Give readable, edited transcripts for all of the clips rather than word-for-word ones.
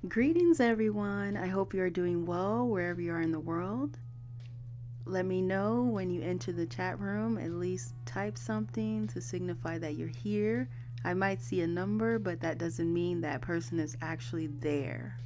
Greetings, everyone. I hope you are doing well wherever you are in the world. Let me know when you enter the chat room. At least type something to signify that you're here. I might see a number, but that doesn't mean that person is actually there.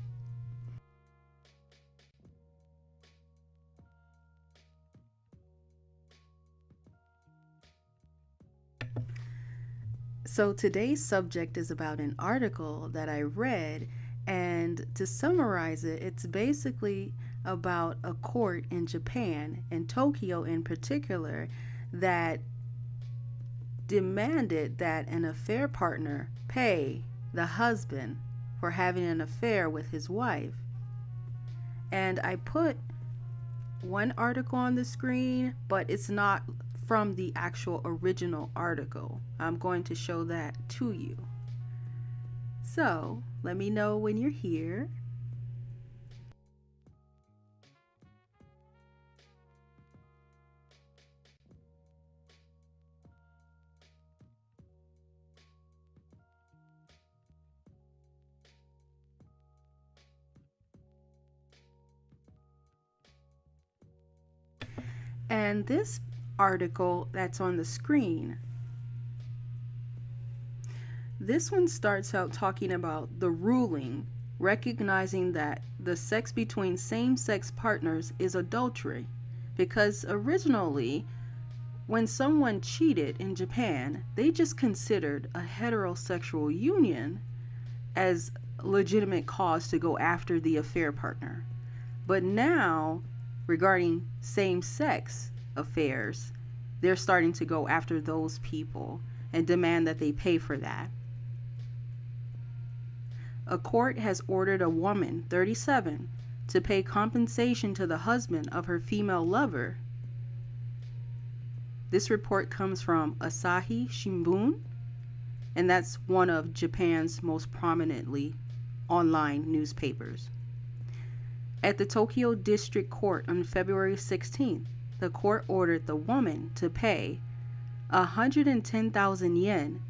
So today's subject is about an article that I read, and to summarize it, it's basically about a court in Japan, in Tokyo in particular, that demanded that an affair partner pay the husband for having an affair with his wife. And I put one article on the screen, but it's not from the actual original article. I'm going to show that to you. So let me know when you're here. And this article that's on the screen, this one starts out talking about the ruling, recognizing that the sex between same-sex partners is adultery, because originally when someone cheated in Japan, they just considered a heterosexual union as legitimate cause to go after the affair partner. But now, regarding same-sex affairs, they're starting to go after those people and demand that they pay for that. A court has ordered a woman, 37, to pay compensation to the husband of her female lover. This report comes from Asahi Shimbun, and that's one of Japan's most prominently online newspapers. At the Tokyo District Court on February 16th, the court ordered the woman to pay 110,000 yen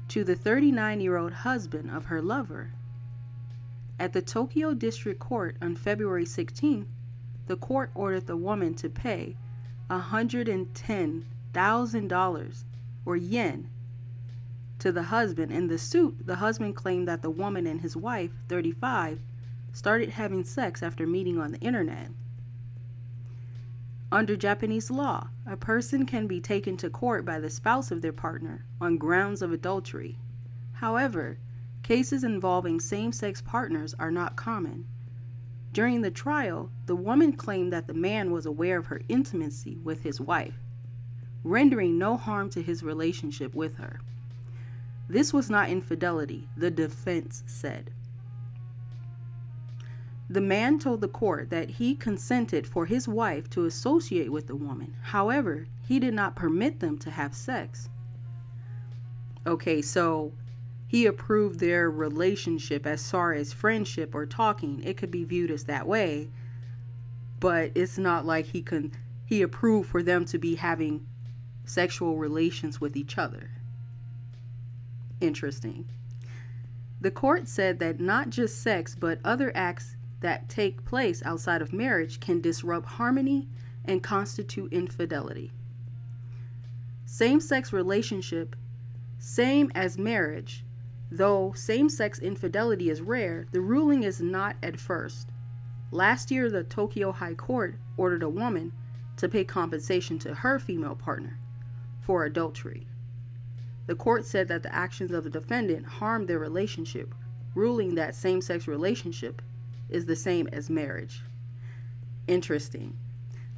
to the 39-year-old husband of her lover. At the Tokyo District Court on February 16th, the court ordered the woman to pay $110,000 or yen to the husband. In the suit, the husband claimed that the woman and his wife, 35, started having sex after meeting on the internet. Under Japanese law, a person can be taken to court by the spouse of their partner on grounds of adultery. However, cases involving same-sex partners are not common. During the trial, the woman claimed that the man was aware of her intimacy with his wife, rendering no harm to his relationship with her. This was not infidelity, the defense said. The man told the court that he consented for his wife to associate with the woman. However, he did not permit them to have sex. Okay, so he approved their relationship as far as friendship or talking. It could be viewed as that way, but it's not like he approved for them to be having sexual relations with each other. Interesting. The court said that not just sex, but other acts that take place outside of marriage can disrupt harmony and constitute infidelity. Same-sex relationship, same as marriage. Though same-sex infidelity is rare, the ruling is not at first. Last year, the Tokyo High Court ordered a woman to pay compensation to her female partner for adultery. The court said that the actions of the defendant harmed their relationship, ruling that same-sex relationship is the same as marriage. Interesting.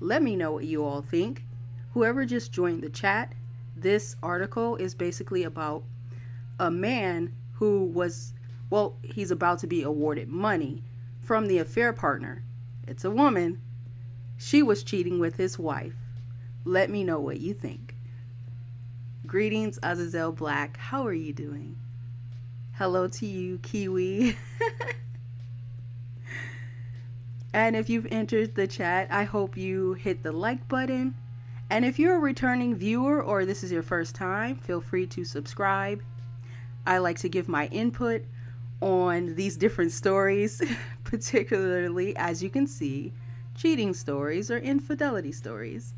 Let me know what you all think. Whoever just joined the chat, this article is basically about a man who was, well, he's about to be awarded money from the affair partner. It's a woman. She was cheating with his wife. Let me know what you think. Greetings, Azazel Black. How are you doing? Hello to you, Kiwi. And if you've entered the chat, I hope you hit the like button. And if you're a returning viewer or this is your first time, feel free to subscribe. I like to give my input on these different stories, particularly, as you can see, cheating stories or infidelity stories.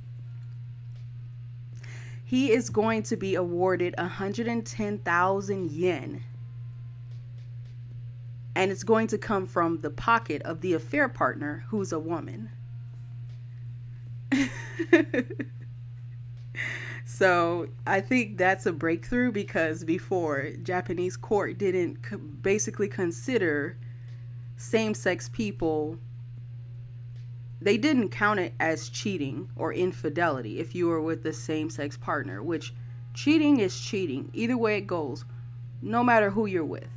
He is going to be awarded 110,000 yen. And it's going to come from the pocket of the affair partner, who's a woman. So I think that's a breakthrough, because before, Japanese court didn't basically consider same-sex people. They didn't count it as cheating or infidelity if you were with the same-sex partner, which cheating is cheating. Either way it goes, no matter who you're with.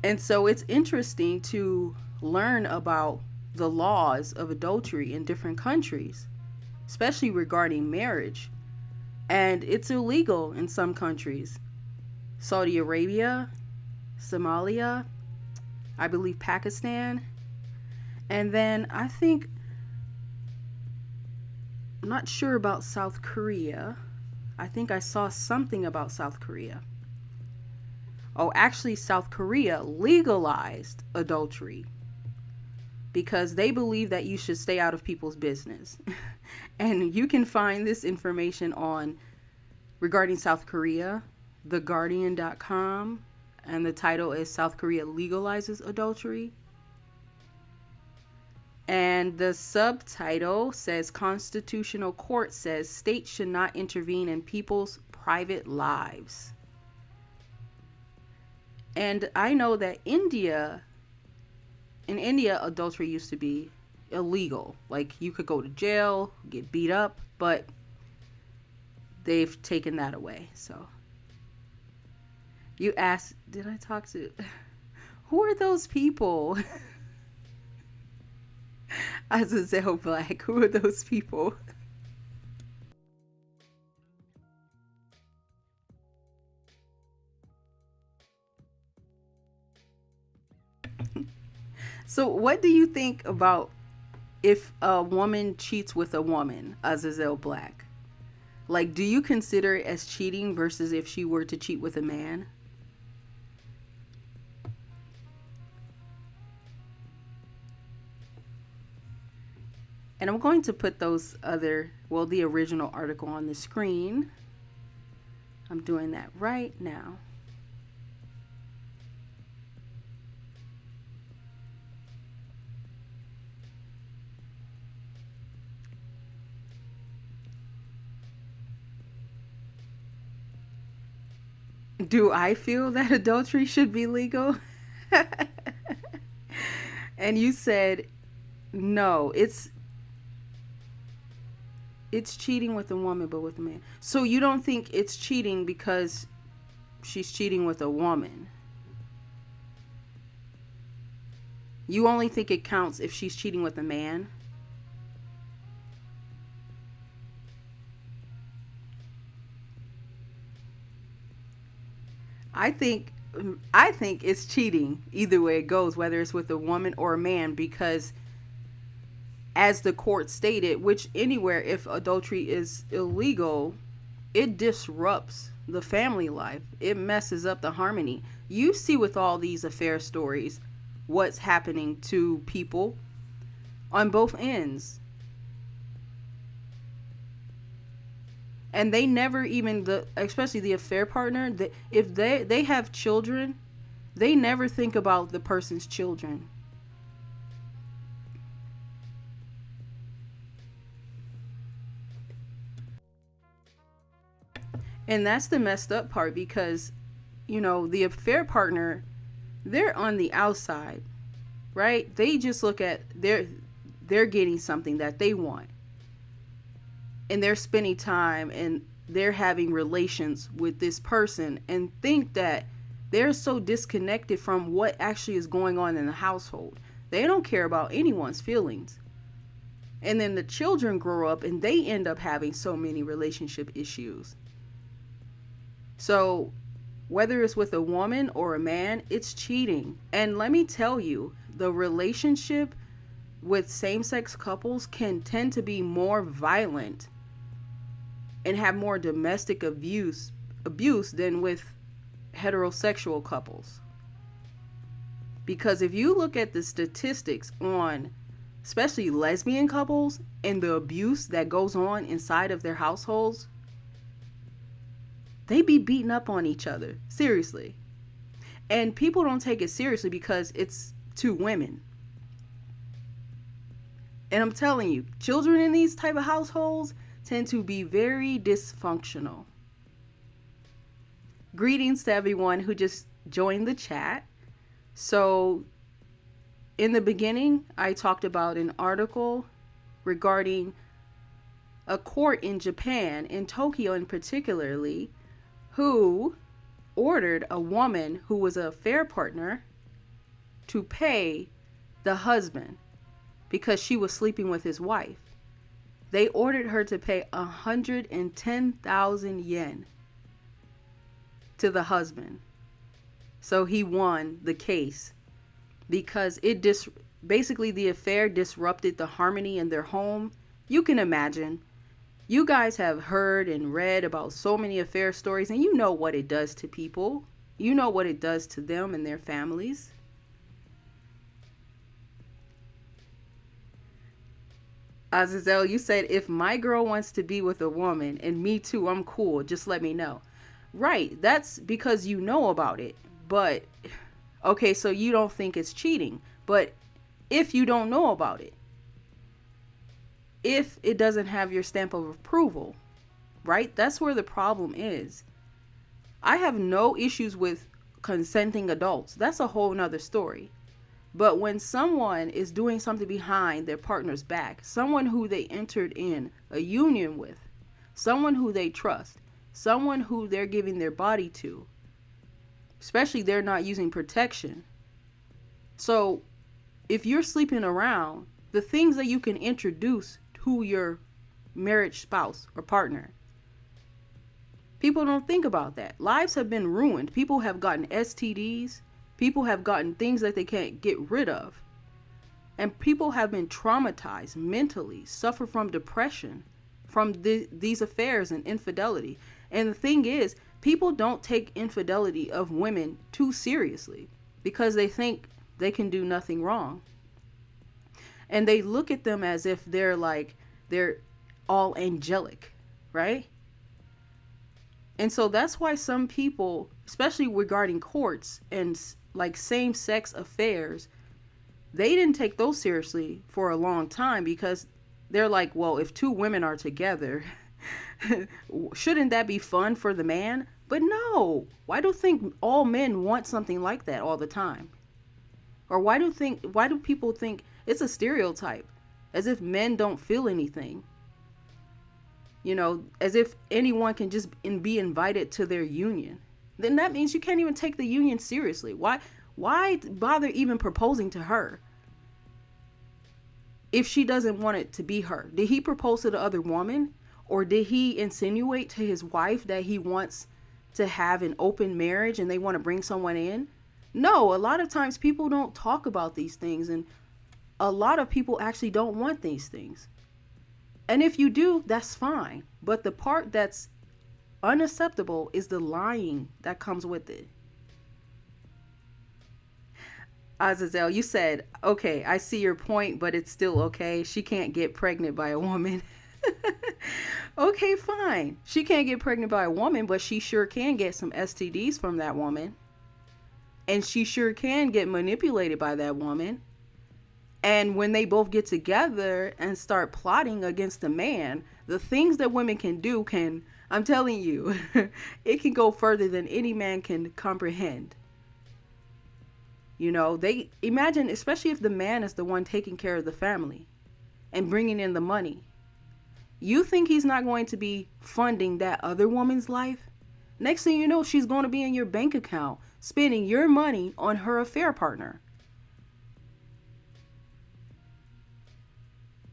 And so it's interesting to learn about the laws of adultery in different countries, especially regarding marriage. And it's illegal in some countries. Saudi Arabia, Somalia, I believe Pakistan. And then I think, I'm not sure about South Korea. I think I saw something about South Korea. Oh, actually, South Korea legalized adultery because they believe that you should stay out of people's business. And you can find this information on regarding South Korea, theguardian.com, and the title is South Korea Legalizes Adultery. And the subtitle says Constitutional Court says states should not intervene in people's private lives. And I know that in India, adultery used to be illegal. Like, you could go to jail, get beat up, but they've taken that away. So you asked, did I talk to, who are those people? Azazel Black, who are those people? So what do you think about if a woman cheats with a woman, Azazel Black? Like, do you consider it as cheating versus if she were to cheat with a man? And I'm going to put the original article on the screen. I'm doing that right now. Do I feel that adultery should be legal? And you said, no, it's cheating with a woman, but with a man. So you don't think it's cheating because she's cheating with a woman? You only think it counts if she's cheating with a man? I think it's cheating either way it goes, whether it's with a woman or a man, because as the court stated, which anywhere, if adultery is illegal, it disrupts the family life. It messes up the harmony. You see with all these affair stories what's happening to people on both ends. And they never even, especially the affair partner, if they have children, they never think about the person's children. And that's the messed up part, because, the affair partner, they're on the outside, right? They just look at, they're getting something that they want. And they're spending time and they're having relations with this person and think that they're so disconnected from what actually is going on in the household. They don't care about anyone's feelings. And then the children grow up and they end up having so many relationship issues. So whether it's with a woman or a man, it's cheating. And let me tell you, the relationship with same-sex couples can tend to be more violent and have more domestic abuse than with heterosexual couples. Because if you look at the statistics on especially lesbian couples and the abuse that goes on inside of their households, they be beating up on each other. Seriously. And people don't take it seriously because it's two women. And I'm telling you, children in these type of households tend to be very dysfunctional. Greetings to everyone who just joined the chat. So in the beginning, I talked about an article regarding a court in Japan, in Tokyo in particularly, who ordered a woman who was an affair partner to pay the husband because she was sleeping with his wife. They ordered her to pay 110,000 yen to the husband. So he won the case because basically the affair disrupted the harmony in their home. You can imagine. You guys have heard and read about so many affair stories, and you know what it does to people. You know what it does to them and their families. Azazel, you said, if my girl wants to be with a woman, and me too, I'm cool, just let me know. Right, that's because you know about it. But, okay, so you don't think it's cheating. But if you don't know about it, if it doesn't have your stamp of approval, right? That's where the problem is. I have no issues with consenting adults. That's a whole nother story. But when someone is doing something behind their partner's back, someone who they entered in a union with, someone who they trust, someone who they're giving their body to, especially they're not using protection. So if you're sleeping around, the things that you can introduce to your marriage spouse or partner, people don't think about that. Lives have been ruined. People have gotten STDs. People have gotten things that they can't get rid of. And people have been traumatized mentally, suffer from depression, from these affairs and infidelity. And the thing is, people don't take infidelity of women too seriously because they think they can do nothing wrong. And they look at them as if they're all angelic, right? And so that's why some people, especially regarding courts and like same-sex affairs, they didn't take those seriously for a long time because they're like, well, if two women are together, shouldn't that be fun for the man? But no, why do you think all men want something like that all the time? Or why do people think it's a stereotype, as if men don't feel anything? You know, as if anyone can just be invited to their union. Then that means you can't even take the union seriously. Why bother even proposing to her if she doesn't want it to be her? Did he propose to the other woman? Or did he insinuate to his wife that he wants to have an open marriage and they want to bring someone in? No, a lot of times people don't talk about these things, and a lot of people actually don't want these things. And if you do, that's fine. But the part that's unacceptable is the lying that comes with it. Azazel, you said, okay, I see your point, but it's still okay. She can't get pregnant by a woman. Okay, fine. She can't get pregnant by a woman, but she sure can get some STDs from that woman. And she sure can get manipulated by that woman. And when they both get together and start plotting against a man, the things that women can do I'm telling you, it can go further than any man can comprehend. You know, they imagine, especially if the man is the one taking care of the family and bringing in the money. You think he's not going to be funding that other woman's life? Next thing you know, she's going to be in your bank account, spending your money on her affair partner.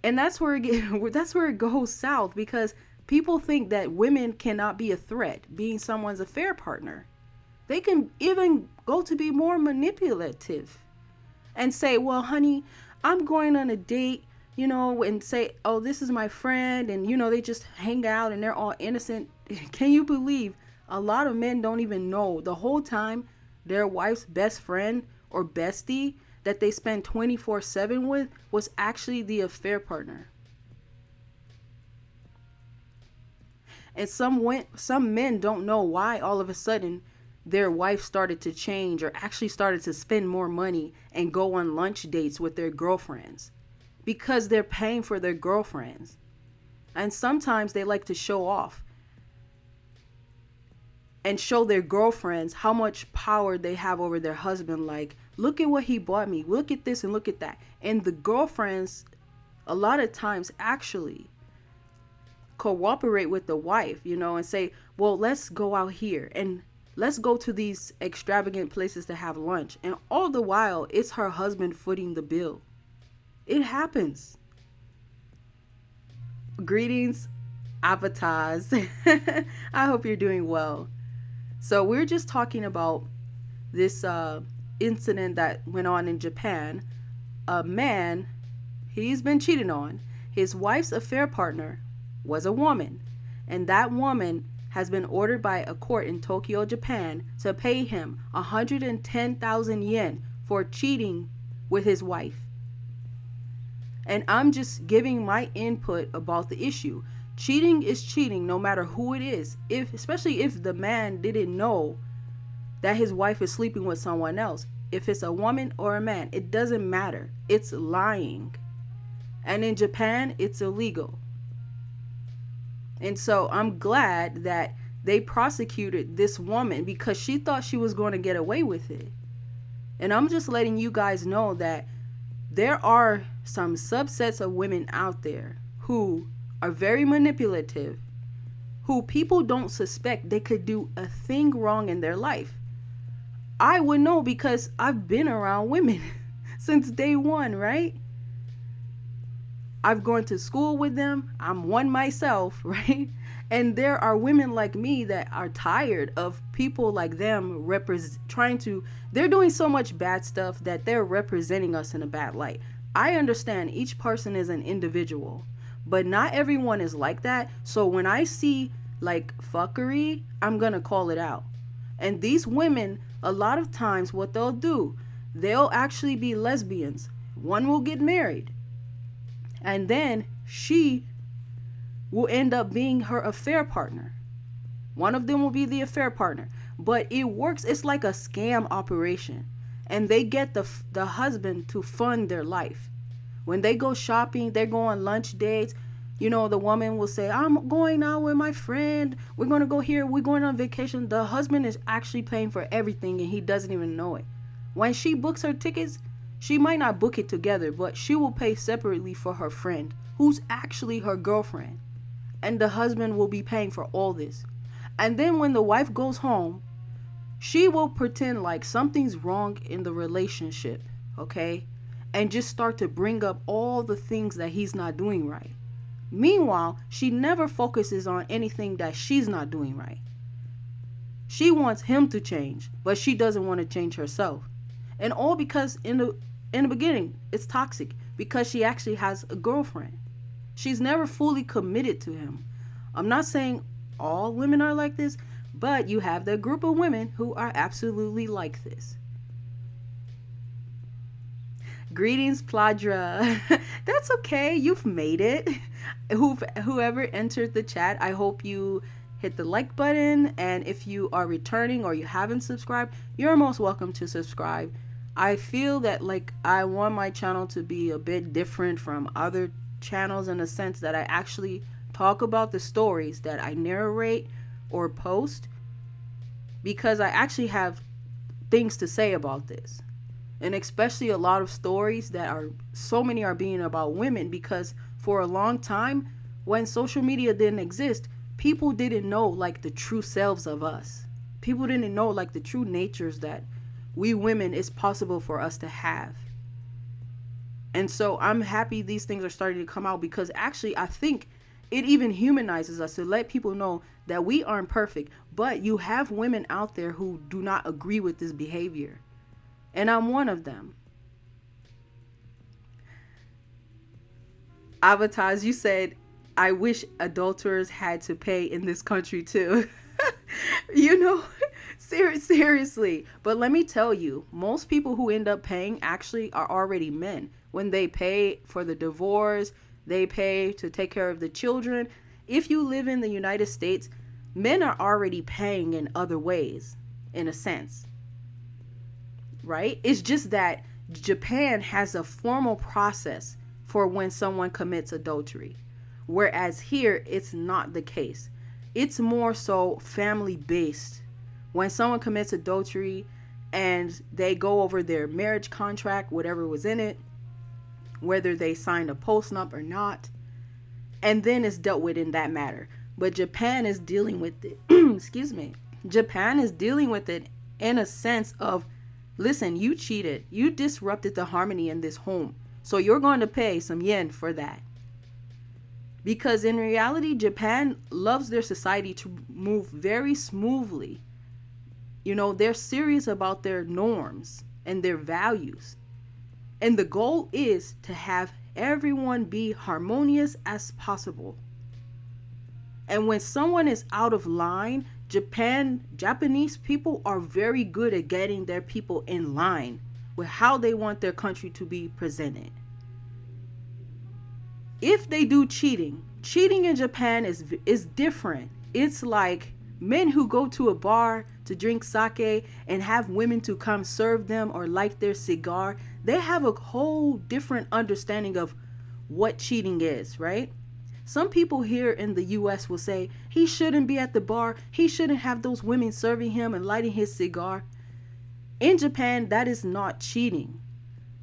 And that's where it goes south, because people think that women cannot be a threat, being someone's affair partner. They can even go to be more manipulative and say, well, honey, I'm going on a date, you know, and say, oh, this is my friend. And, you know, they just hang out and they're all innocent. Can you believe A lot of men don't even know the whole time their wife's best friend or bestie that they spend 24/7 with was actually the affair partner. And some men don't know why all of a sudden their wife started to change or actually started to spend more money and go on lunch dates with their girlfriends, because they're paying for their girlfriends. And sometimes they like to show off and show their girlfriends how much power they have over their husband. Like, look at what he bought me. Look at this and look at that. And the girlfriends, a lot of times, actually cooperate with the wife, and say, well, let's go out here and let's go to these extravagant places to have lunch. And all the while, it's her husband footing the bill. It happens. Greetings, avatars. I hope you're doing well. So we're just talking about this incident that went on in Japan. A man, he's been cheated on. His wife's affair partner was a woman, and that woman has been ordered by a court in Tokyo, Japan, to pay him 110,000 yen for cheating with his wife. And I'm just giving my input about the issue. Cheating is cheating no matter who it is. Especially if the man didn't know that his wife is sleeping with someone else. If it's a woman or a man, it doesn't matter. It's lying. And in Japan, it's illegal. And so I'm glad that they prosecuted this woman because she thought she was going to get away with it. And I'm just letting you guys know that there are some subsets of women out there who are very manipulative, who people don't suspect they could do a thing wrong in their life. I would know because I've been around women since day one, right? I've gone to school with them. I'm one myself, right? And there are women like me that are tired of people like them they're doing so much bad stuff that they're representing us in a bad light. I understand each person is an individual, but not everyone is like that. So when I see like fuckery, I'm going to call it out. And these women, a lot of times what they'll do, they'll actually be lesbians. One will get married. And then she will end up being her affair partner. One of them will be the affair partner. But it works. It's like a scam operation. And they get the husband to fund their life. When they go shopping, they go on lunch dates. The woman will say, I'm going out with my friend. We're going to go here. We're going on vacation. The husband is actually paying for everything and he doesn't even know it. When she books her tickets, she might not book it together, but she will pay separately for her friend, who's actually her girlfriend. And the husband will be paying for all this. And then when the wife goes home, she will pretend like something's wrong in the relationship, okay? And just start to bring up all the things that he's not doing right. Meanwhile, she never focuses on anything that she's not doing right. She wants him to change, but she doesn't want to change herself. And all because in the beginning, it's toxic because she actually has a girlfriend. She's never fully committed to him. I'm not saying all women are like this, but you have the group of women who are absolutely like this. Greetings, Pladra. That's okay. You've made it. Whoever entered the chat, I hope you hit the like button. And if you are returning or you haven't subscribed, you're most welcome to subscribe. I feel that I want my channel to be a bit different from other channels in the sense that I actually talk about the stories that I narrate or post, because I actually have things to say about this. And especially a lot of stories so many are being about women, because for a long time when social media didn't exist, people didn't know the true selves of us. People didn't know the true natures that we women is possible for us to have. And so I'm happy these things are starting to come out, because actually I think it even humanizes us to let people know that we aren't perfect, but you have women out there who do not agree with this behavior. And I'm one of them. Avatars, you said, I wish adulterers had to pay in this country too. You know, seriously. But let me tell you, most people who end up paying actually are already men. When they pay for the divorce, they pay to take care of the children. If you live in the United States, men are already paying in other ways, in a sense, right? It's just that Japan has a formal process for when someone commits adultery, whereas here it's not the case. It's more so family based. When someone commits adultery and they go over their marriage contract, whatever was in it, whether they signed a postnup or not, and then it's dealt with in that matter. But Japan is dealing with it. Excuse me. Japan is dealing with it in a sense of, listen, you cheated. You disrupted the harmony in this home. So you're going to pay some yen for that. Because in reality, Japan loves their society to move very smoothly. You know, they're serious about their norms and their values. And the goal is to have everyone be harmonious as possible. And when someone is out of line, Japanese people are very good at getting their people in line with how they want their country to be presented. If they do cheating in Japan is different. It's like men who go to a bar to drink sake and have women to come serve them or light their cigar. They have a whole different understanding of what cheating is, right? Some people here in the US will say he shouldn't be at the bar. He shouldn't have those women serving him and lighting his cigar. In Japan, that is not cheating.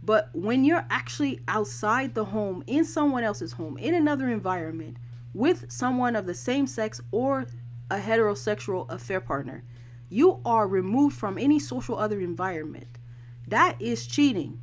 But when you're actually outside the home, in someone else's home, in another environment, with someone of the same sex or a heterosexual affair partner, you are removed from any social other environment. That is cheating.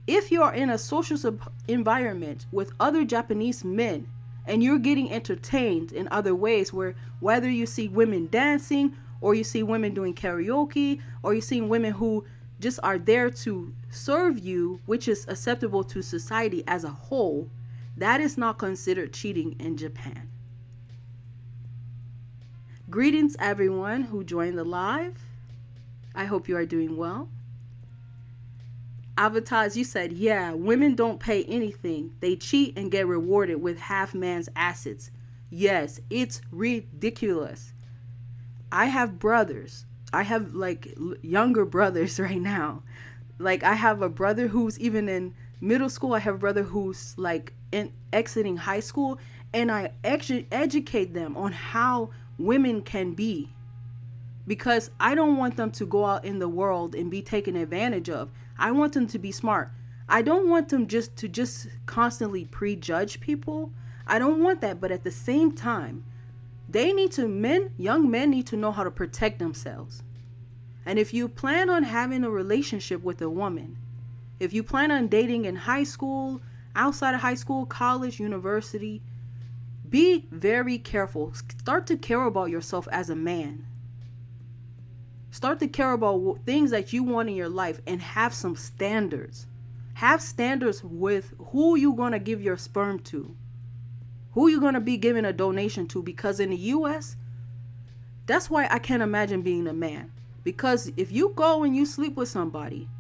If you're in a social environment with other Japanese men and you're getting entertained in other ways, where whether you see women dancing or you see women doing karaoke or you see women who just are there to serve you, which is acceptable to society as a whole, that is not considered cheating in Japan. Greetings everyone who joined the live. I hope you are doing well. Avatars, you said, yeah, women don't pay anything. They cheat and get rewarded with half man's assets. Yes, it's ridiculous. I have brothers. I have like younger brothers right now. Like I have a brother who's even in middle school. I have a brother who's like exiting high school, and I actually educate them on how women can be, because I don't want them to go out in the world and be taken advantage of. I want them to be smart. I don't want them just constantly prejudge people. I don't want that. But at the same time, young men need to know how to protect themselves. And if you plan on having a relationship with a woman, if you plan on dating in high school, outside of high school, college, university, be very careful. Start to care about yourself as a man. Start to care about things that you want in your life and have some standards. Have standards with who you're going to give your sperm to, who you're going to be giving a donation to, because in the US, that's why I can't imagine being a man. Because if you go and you sleep with somebody,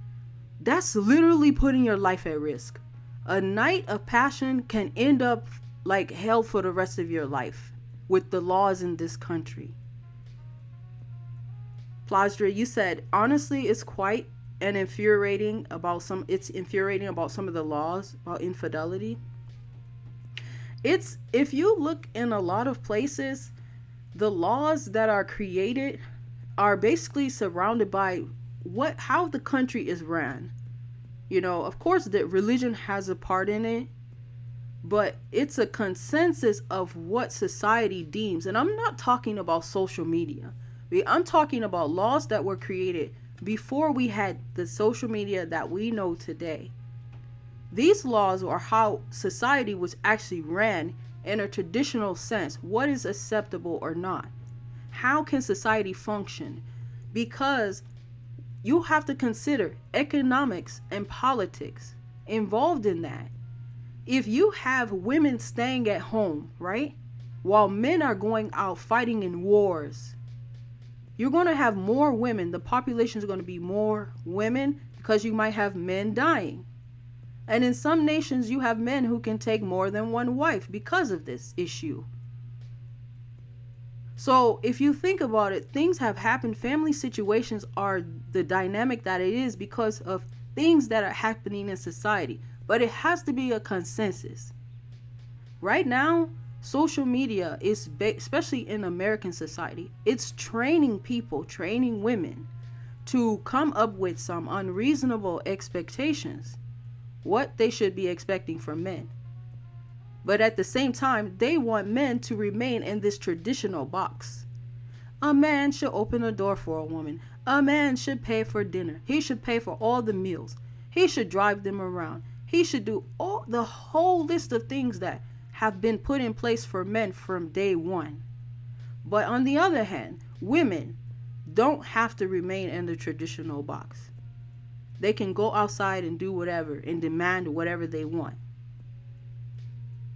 that's literally putting your life at risk. A night of passion can end up like hell for the rest of your life with the laws in this country. Plasdra, you said, honestly, it's quite infuriating about some of the laws about infidelity. If you look in a lot of places, the laws that are created are basically surrounded by how the country is ran. You know, of course, the religion has a part in it, but it's a consensus of what society deems. And I'm not talking about social media. I'm talking about laws that were created before we had the social media that we know today. These laws are how society was actually ran in a traditional sense. What is acceptable or not? How can society function? Because you have to consider economics and politics involved in that. If you have women staying at home, right, while men are going out fighting in wars. You're going to have more women. The population is going to be more women because you might have men dying. And in some nations, you have men who can take more than one wife because of this issue. So if you think about it, things have happened. Family situations are the dynamic that it is because of things that are happening in society. But it has to be a consensus. Right now, social media is, especially in American society, it's training people, training women to come up with some unreasonable expectations, what they should be expecting from men. But at the same time, they want men to remain in this traditional box. A man should open a door for a woman. A man should pay for dinner. He should pay for all the meals. He should drive them around. He should do all the whole list of things that have been put in place for men from day one. But on the other hand, women don't have to remain in the traditional box. They can go outside and do whatever and demand whatever they want.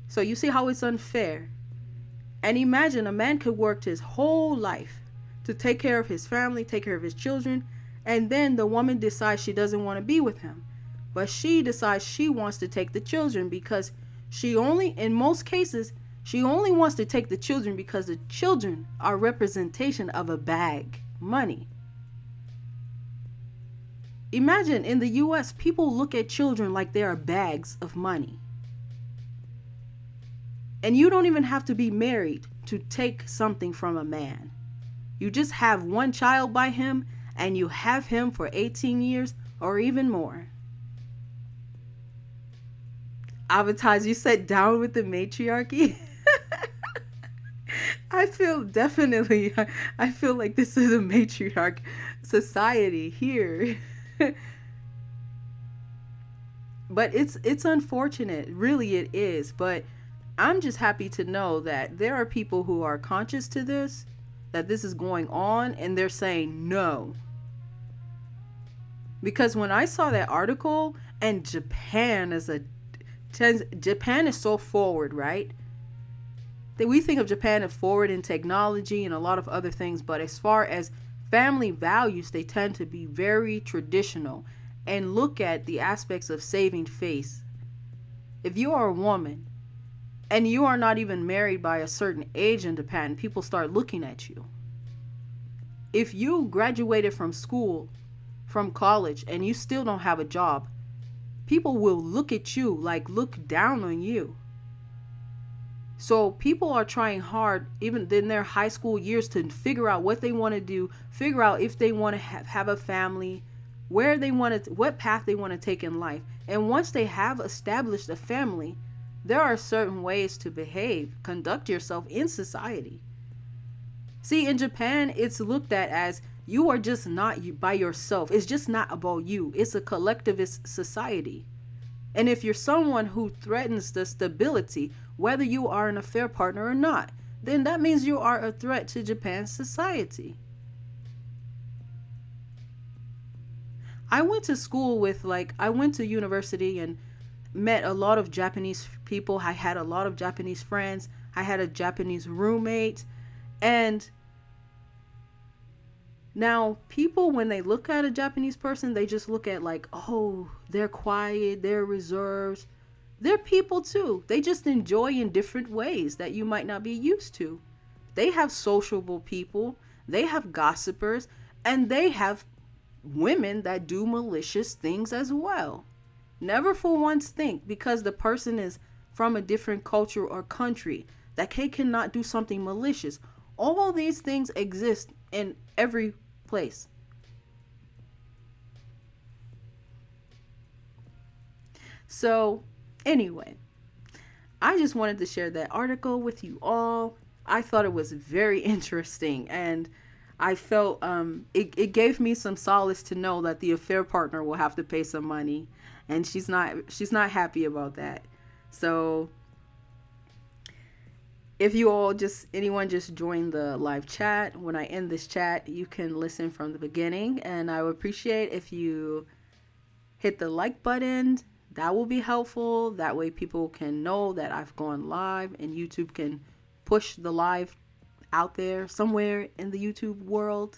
So you see how it's unfair. And imagine a man could work his whole life to take care of his family, take care of his children, and then the woman decides she doesn't want to be with him. But she decides she wants to take the children because in most cases, she only wants to take the children because the children are representation of a bag, money. Imagine in the US, people look at children like they are bags of money. And you don't even have to be married to take something from a man. You just have one child by him and you have him for 18 years or even more. Avatars, you said down with the matriarchy? I feel like this is a matriarch society here. But it's unfortunate, really it is. But I'm just happy to know that there are people who are conscious to this, that this is going on, and they're saying no. Because when I saw that article, and Japan is so forward, right? That we think of Japan as forward in technology and a lot of other things, but as far as family values, they tend to be very traditional and look at the aspects of saving face. If you are a woman and you are not even married by a certain age in Japan, people start looking at you. If you graduated from school, from college, and you still don't have a job, people will look at you, like look down on you. So people are trying hard, even in their high school years, to figure out what they want to do, figure out if they want to have a family, where they want to, what path they want to take in life. And once they have established a family, there are certain ways to behave, conduct yourself in society. See, in Japan, it's looked at as you are just not by yourself. It's just not about you. It's a collectivist society. And if you're someone who threatens the stability, whether you are an affair partner or not, then that means you are a threat to Japan's society. I went to school I went to university and met a lot of Japanese people. I had a lot of Japanese friends. I had a Japanese roommate. And now people, when they look at a Japanese person, they just look at like, oh, they're quiet, they're reserved. They're people too. They just enjoy in different ways that you might not be used to. They have sociable people, they have gossipers, and they have women that do malicious things as well. Never for once think because the person is from a different culture or country that they cannot do something malicious. All these things exist in every place. So anyway, I just wanted to share that article with you all. I thought it was very interesting, and I felt it gave me some solace to know that the affair partner will have to pay some money, and she's not happy about that. So if you all anyone just join the live chat, when I end this chat, you can listen from the beginning, and I would appreciate if you hit the like button. That will be helpful. That way people can know that I've gone live, and YouTube can push the live out there somewhere in the YouTube world.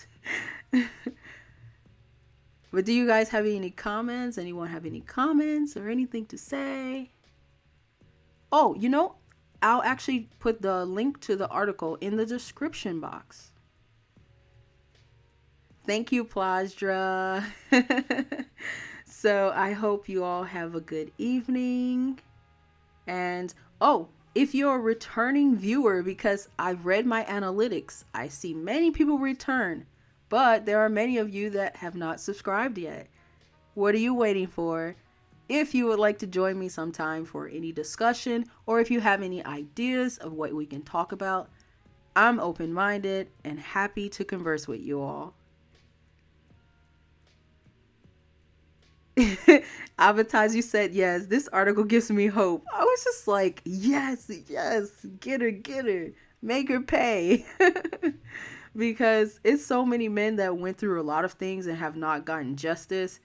But do you guys have any comments? Anyone have any comments or anything to say? Oh, I'll actually put the link to the article in the description box. Thank you, Plasdra. So I hope you all have a good evening. And if you're a returning viewer, because I've read my analytics, I see many people return, but there are many of you that have not subscribed yet. What are you waiting for? If you would like to join me sometime for any discussion, or if you have any ideas of what we can talk about, I'm open-minded and happy to converse with you all. Advertise, you said yes. This article gives me hope. I was just like, yes, get her, make her pay. Because it's so many men that went through a lot of things and have not gotten justice.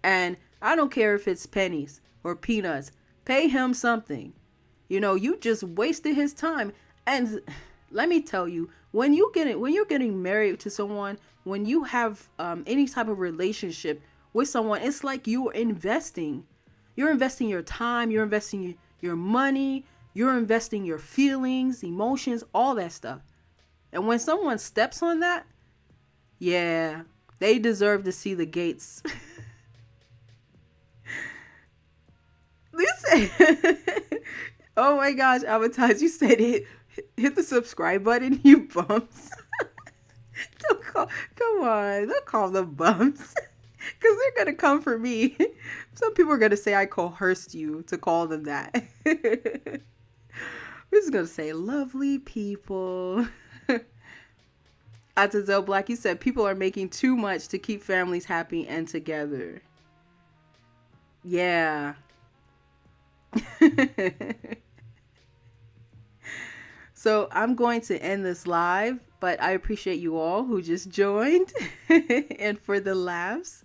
And I don't care if it's pennies or peanuts. Pay him something. You just wasted his time. And let me tell you, when you're getting married to someone, when you have any type of relationship with someone, it's like you're investing. You're investing your time. You're investing your money. You're investing your feelings, emotions, all that stuff. And when someone steps on that, yeah, they deserve to see the gates. Listen. Oh my gosh, Advertise, you said hit the subscribe button, you bumps. Come on, don't call them bumps. Because they're going to come for me. Some people are going to say I coerced you to call them that. We're just going to say lovely people. Atazel Black, you said people are making too much to keep families happy and together. Yeah. So I'm going to end this live, but I appreciate you all who just joined and for the laughs.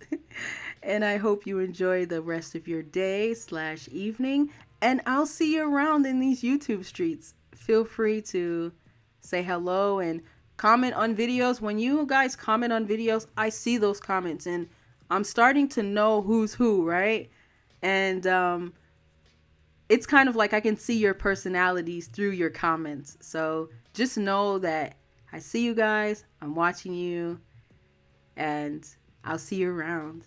And I hope you enjoy the rest of your day/evening. And I'll see you around in these YouTube streets. Feel free to say hello and comment on videos. When you guys comment on videos, I see those comments and I'm starting to know who's who, right? And it's kind of like I can see your personalities through your comments. So just know that I see you guys, I'm watching you, and I'll see you around.